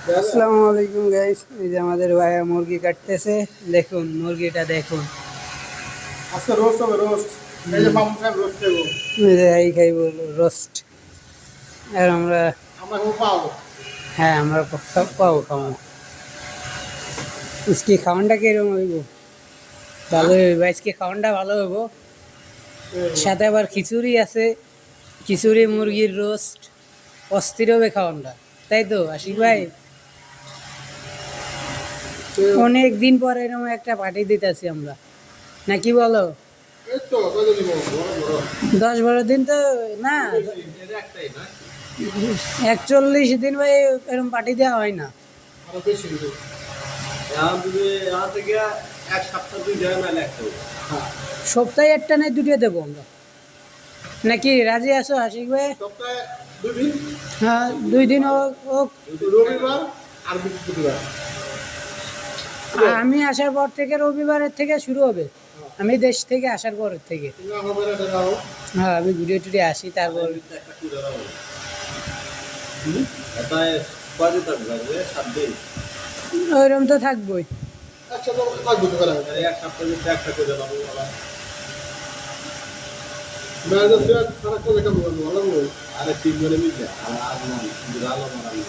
আসসালামু আলাইকুম গাইস, এই যে আমাদের ভাইয়া মুরগি কাটতেছে। দেখুন মুরগিটা দেখুন। আজকে রোস্ট হবে, রোস্ট। এই যে মামুন সাহেব রোস্ট দেবো। এই যে এই খাইব রোস্ট। আর আমরা আমরা খাবো পাও। হ্যাঁ আমরা পাও খাবো। আজকে খাওয়ানটা কিরকম হইব? ভালো হইব আজকে, খাওয়ানটা ভালো হইব। সাথে আবার খিচুড়ি আছে, খিচুড়ি মুরগির রোস্ট। অস্থির হবে খাওয়ানটা, তাই তো আশিক ভাই? অনেক দিন পরে এরকম একটা পার্টি দিতেছি আমরা, নাকি বলো? এই তো কত দিব বড় বড় 10-12 দিন তো না, এটা একটাই না, 41 দিন ভাই এরকম পার্টি দেওয়া হয় না। আরো বেশি দিব। এখন যদি এখন থেকে এক সপ্তাহ দুই দেয় না একটা। হ্যাঁ, সপ্তাহে একটা নেই দুটো দেবো আমরা, নাকি রাজি আছো আশিক ভাই? সপ্তাহে 2 দিন, হ্যাঁ 2 দিন হোক হোক। রবিবার আর বৃহস্পতিবার। আমি আসার পর থেকে রবিবারের থেকে শুরু হবে, আমি দেশ থেকে আসার পরের থেকে। তুমি আমার এটা দাও। হ্যাঁ আমি ঘুরে টুরে আসি তারপর। একটা কুড়া দাও। এটাই কয়দিন থাকবে? 7 দিন। ওইরকম তো থাকবোই। আচ্ছা তো লাগবে তো করা। এক সপ্তাহ যদি একটা করে দাও বাবা। মেয়েদের তো সারা করে কেমন বলবো ভালো বল। আরে ঠিক করে মিলে আর আজ না আলো মারানো।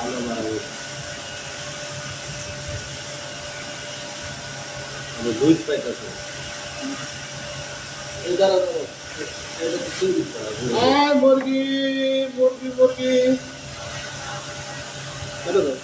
আলো মারানো। আমি বুঝ পাইতাছি। এই দাঁড়াও দাঁড়াও। এটা তো শুরু করা। মুরগি মুরগি মুরগি। এটা দাও।